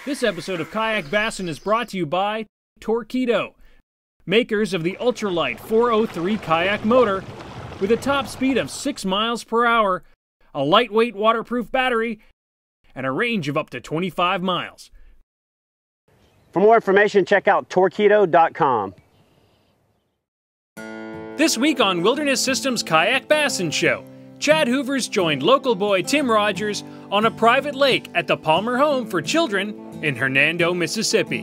This episode of Kayak Bassin is brought to you by Torqeedo, makers of the ultralight 403 kayak motor with a top speed of 6 miles per hour, a lightweight waterproof battery, and a range of up to 25 miles. For more information, check out Torqeedo.com. This week on Wilderness Systems Kayak Bassin Show, Chad Hoovers joined local boy Tim Rogers on a private lake at the Palmer Home for Children in Hernando, Mississippi.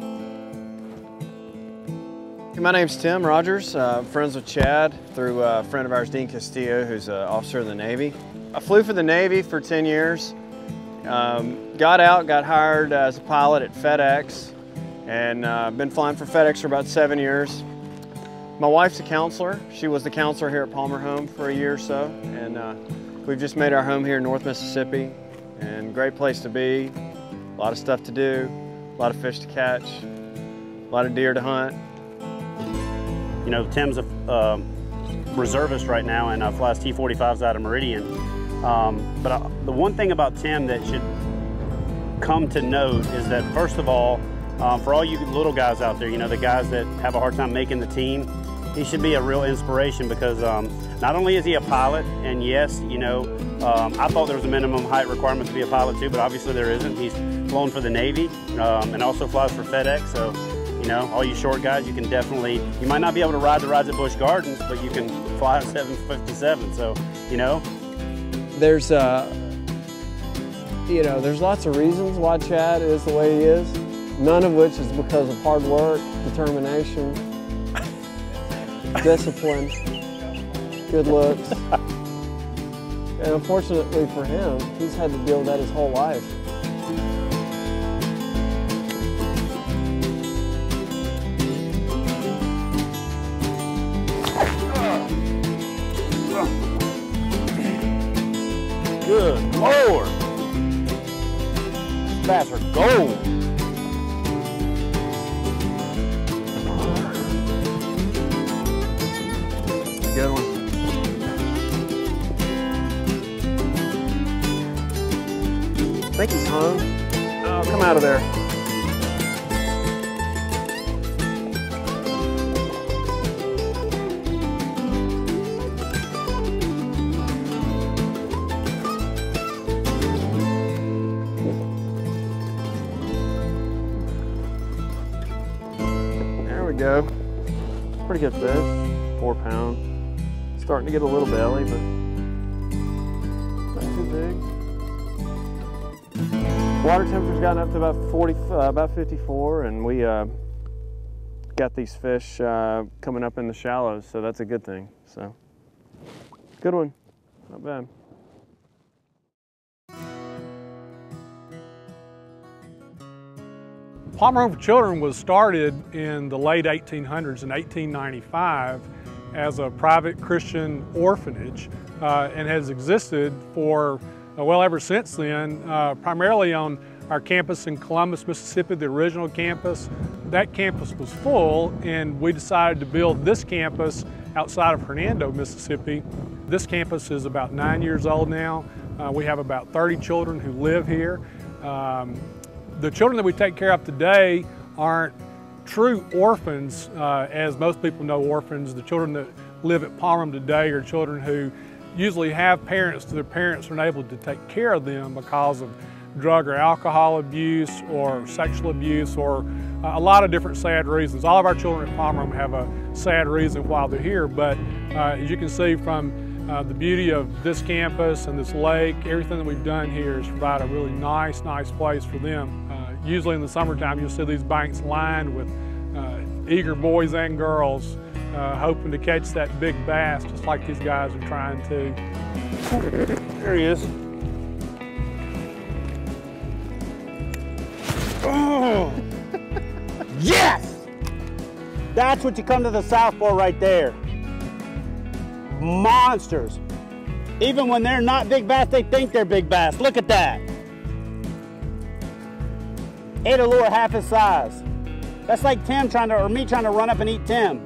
My name's Tim Rogers. I'm friends with Chad through a friend of ours, Dean Castillo, who's an officer in the Navy. I flew for the Navy for 10 years. Got out, got hired as a pilot at FedEx, and been flying for FedEx for about 7 years. My wife's a counselor. She was the counselor here at Palmer Home for a year or so, and we've just made our home here in North Mississippi, and great place to be. A lot of stuff to do, a lot of fish to catch, a lot of deer to hunt. You know, Tim's a reservist right now and flies T-45s out of Meridian. But the one thing about Tim that should come to note is that, first of all, for all you little guys out there, you know, the guys that have a hard time making the team, he should be a real inspiration because not only is he a pilot, and yes, you know, I thought there was a minimum height requirement to be a pilot too, but obviously there isn't. He's flown for the Navy and also flies for FedEx, so, you know, all you short guys, you can definitely, you might not be able to ride the rides at Busch Gardens, but you can fly a 757, so, you know. There's, you know, there's lots of reasons why Chad is the way he is, none of which is because of hard work, determination, discipline, good looks. And unfortunately for him, he's had to deal with that his whole life. Good Lord! Bass are gold! Good one. I think he's hung. Oh, come out of there. There we go. Pretty good fish, 4 pound. Starting to get a little belly, but not too big. Water temperature's gotten up to about 54, and we got these fish coming up in the shallows, so that's a good thing. So, good one, not bad. Palmer Home for Children was started in the late 1800s, in 1895, as a private Christian orphanage and has existed for, well, ever since then, primarily on our campus in Columbus, Mississippi, the original campus. That campus was full, and we decided to build this campus outside of Hernando, Mississippi. This campus is about 9 years old now. We have about 30 children who live here. The children that we take care of today aren't true orphans, as most people know orphans. The children that live at Palmer today are children who usually have parents, their parents are unable to take care of them because of drug or alcohol abuse or sexual abuse or a lot of different sad reasons. All of our children at Palmer have a sad reason why they're here, but as you can see from the beauty of this campus and this lake, everything that we've done here is provide a really nice place for them. Usually in the summertime, you'll see these banks lined with eager boys and girls hoping to catch that big bass, just like these guys are trying to. There he is. Oh! Yes! That's what you come to the South for right there. Monsters. Even when they're not big bass, they think they're big bass. Look at that. Ate a lure half his size. That's like Tim me trying to run up and eat Tim.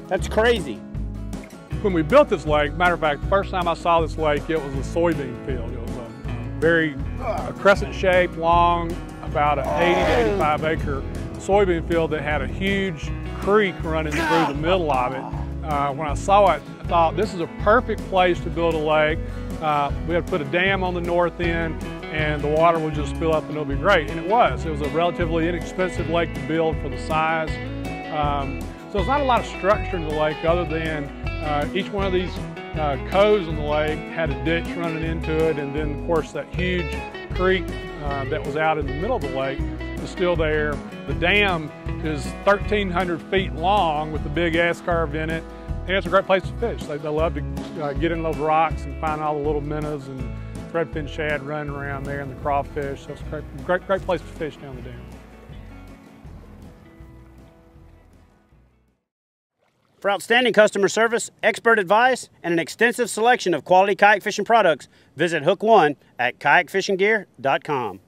That's crazy. When we built this lake, matter of fact, the first time I saw this lake, it was a soybean field. It was a very crescent shaped, long, about an 80 to 85 acre soybean field that had a huge creek running through the middle of it. When I saw it, I thought this is a perfect place to build a lake. We had to put a dam on the north end and the water would just fill up and it'll be great. And it was. It was a relatively inexpensive lake to build for the size. So there's not a lot of structure in the lake other than each one of these coves in the lake had a ditch running into it, and then of course that huge creek that was out in the middle of the lake is still there. The dam is 1,300 feet long with the big S-curve in it, and it's a great place to fish. They love to get in those rocks and find all the little minnows and redfin shad running around there and the crawfish. So it's a great place to fish down the dam. For outstanding customer service, expert advice, and an extensive selection of quality kayak fishing products, visit Hook One at kayakfishinggear.com.